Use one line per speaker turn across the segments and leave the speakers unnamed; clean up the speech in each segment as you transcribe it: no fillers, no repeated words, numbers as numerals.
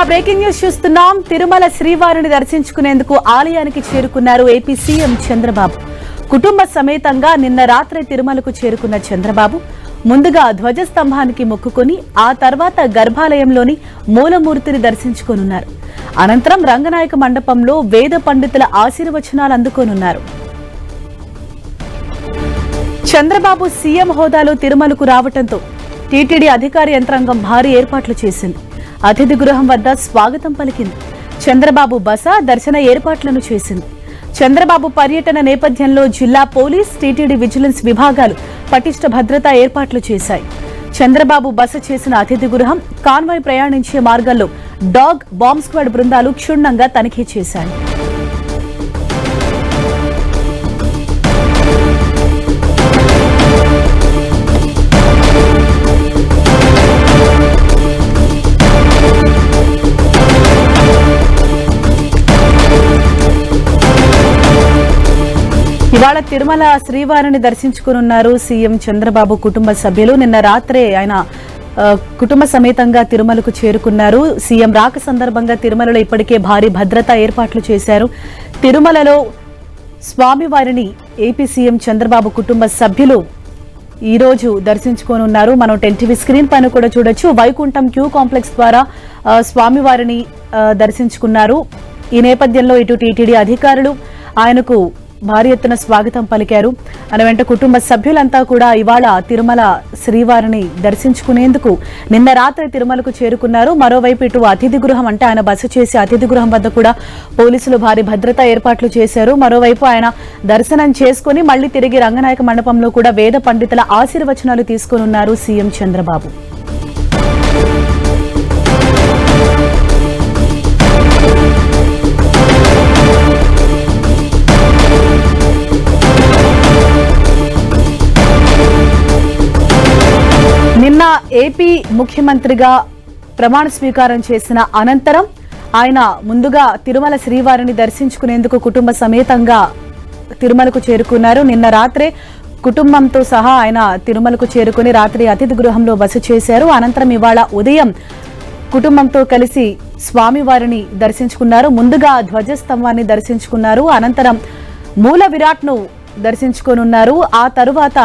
Breaking news చూస్తున్నాం. తిరుమల శ్రీవారిని దర్శించుకునేందుకు ఆలయానికి చేరుకున్నారు ఏపీ సీఎం చంద్రబాబు. కుటుంబ సమేతంగా నిన్న రాత్రి తిరుమలకు చేరుకున్న చంద్రబాబు ముందుగా ధ్వజస్తంభానికి మొక్కుకొని ఆ తర్వాత గర్భాలయంలోని మూలమూర్తిని దర్శించుకోనున్నారు. అనంతరం రంగనాయక మండపంలో వేద పండితుల ఆశీర్వచనాలు అందుకోనున్నారు. చంద్రబాబు సీఎం హోదాలో తిరుమలకు రావడంతో టీటీడీ అధికార యంత్రాంగం భారీ ఏర్పాట్లు చేసింది. అతిథి గృహం వద్ద స్వాగతం పలికింది. చంద్రబాబు బస దర్శన ఏర్పాట్లను చేసింది. చంద్రబాబు పర్యటన నేపథ్యంలో జిల్లా పోలీస్, టీటీడీ విజిలెన్స్ విభాగాలు పటిష్ట భద్రతా ఏర్పాట్లు చేశాయి. చంద్రబాబు బస చేసిన అతిథి గృహం, కాన్వాయ్ ప్రయాణించే మార్గంలో డాగ్, బాంబ్ స్క్వాడ్ బృందాలు క్షుణ్ణంగా తనిఖీ చేశాయి. ఇవాళ తిరుమల శ్రీవారిని దర్శించుకున్నారు సీఎం చంద్రబాబు కుటుంబ సభ్యులు. నిన్న రాత్రే ఆయన కుటుంబ సమేతంగా తిరుమలకు చేరుకున్నారు. సీఎం రాక సందర్భంగా తిరుమలలో ఇప్పటికే భారీ భద్రతా ఏర్పాట్లు చేశారు. తిరుమలలో స్వామివారిని ఏపీ సీఎం చంద్రబాబు కుటుంబ సభ్యులు ఈ రోజు దర్శించుకోనున్నారు. మనం 10 టీవీ స్క్రీన్ పైన కూడా చూడొచ్చు. వైకుంఠం క్యూ కాంప్లెక్స్ ద్వారా స్వామివారిని దర్శించుకున్నారు. ఈ నేపథ్యంలో ఇటు టీటీడీ అధికారులు ఆయనకు భారీ ఎత్తున స్వాగతం పలికారు. ఆయన వెంట కుటుంబ సభ్యులంతా కూడా ఇవాళ తిరుమల శ్రీవారిని దర్శించుకునేందుకు నిన్న రాత్రి తిరుమలకు చేరుకున్నారు. మరోవైపు ఇటు అతిథి గృహం అంటే ఆయన బస చేసి అతిథి గృహం వద్ద కూడా పోలీసులు భారీ భద్రతా ఏర్పాట్లు చేశారు. మరోవైపు ఆయన దర్శనం చేసుకుని మళ్లీ తిరిగి రంగనాయక మండపంలో కూడా వేద పండితుల ఆశీర్వచనాలు తీసుకోనున్నారు సీఎం చంద్రబాబు. నిన్న ఏపీ ముఖ్యమంత్రిగా ప్రమాణ స్వీకారం చేసిన అనంతరం ఆయన ముందుగా తిరుమల శ్రీవారిని దర్శించుకునేందుకు కుటుంబ సమేతంగా తిరుమలకు చేరుకున్నారు. నిన్న రాత్రే కుటుంబంతో సహా ఆయన తిరుమలకు చేరుకుని రాత్రి అతిథి గృహంలో బస చేశారు. అనంతరం ఇవాళ ఉదయం కుటుంబంతో కలిసి స్వామివారిని దర్శించుకున్నారు. ముందుగా ధ్వజస్తంభాన్ని దర్శించుకున్నారు. అనంతరం మూల విరాట్ను దర్శించుకోనున్నారు. ఆ తరువాత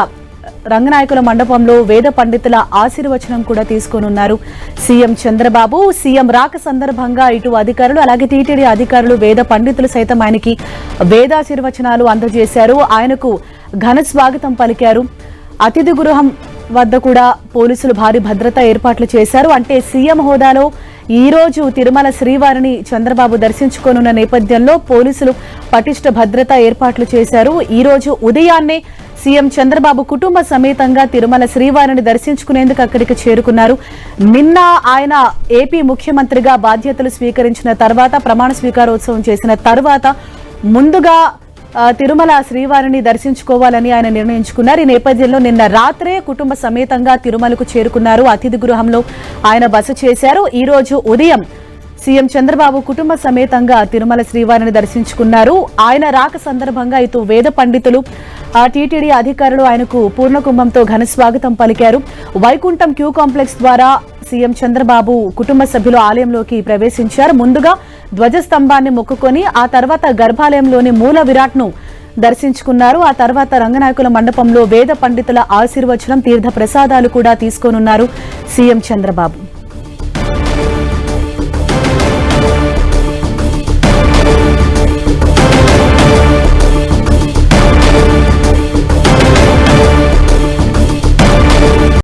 రంగనాయకుల మండపంలో వేద పండితుల ఆశీర్వచనం కూడా తీసుకోనున్నారు సీఎం చంద్రబాబు. సీఎం రాక సందర్భంగా ఇటు అధికారులు అలాగే టీటీడీ అధికారులు, వేద పండితులు సైతం ఆయనకి వేదాశీర్వచనాలు అందజేశారు. ఆయనకు ఘన స్వాగతం పలికారు. అతిథి గృహం వద్ద కూడా పోలీసులు భారీ భద్రతా ఏర్పాట్లు చేశారు. అంటే సీఎం హోదాలో ఈ రోజు తిరుమల శ్రీవారిని చంద్రబాబు దర్శించుకోనున్న నేపథ్యంలో పోలీసులు పటిష్ట భద్రతా ఏర్పాట్లు చేశారు. ఈ రోజు ఉదయాన్నే సీఎం చంద్రబాబు కుటుంబ సమేతంగా తిరుమల శ్రీవారిని దర్శించుకునేందుకు అక్కడికి చేరుకున్నారు. నిన్న ఆయన ఏపీ ముఖ్యమంత్రిగా బాధ్యతలు స్వీకరించిన తర్వాత, ప్రమాణ స్వీకారోత్సవం చేసిన తర్వాత ముందుగా తిరుమల శ్రీవారిని దర్శించుకోవాలని ఆయన నిర్ణయించుకున్నారు. ఈ నేపథ్యంలో నిన్న రాత్రే కుటుంబ సమేతంగా తిరుమలకు చేరుకున్నారు. అతిథి గృహంలో ఆయన బస చేశారు. ఈ రోజు ఉదయం సీఎం చంద్రబాబు కుటుంబ సమేతంగా తిరుమల శ్రీవారిని దర్శించుకున్నారు. ఆయన రాక సందర్భంగా ఇటు వేద పండితులు, టీటీడీ అధికారులు ఆయనకు పూర్ణకుంభంతో ఘన స్వాగతం పలికారు. వైకుంఠం క్యూ కాంప్లెక్స్ ద్వారా సీఎం చంద్రబాబు కుటుంబ సభ్యులు ఆలయంలోకి ప్రవేశించారు. ముందుగా ధ్వజస్తంభాన్ని మొక్కుకొని ఆ తర్వాత గర్భాలయంలోని మూల విరాట్ను దర్శించుకున్నారు. ఆ తర్వాత రంగనాయకుల మండపంలో వేద పండితుల ఆశీర్వచనం, తీర్థ ప్రసాదాలు కూడా తీసుకోనున్నారు సీఎం చంద్రబాబు.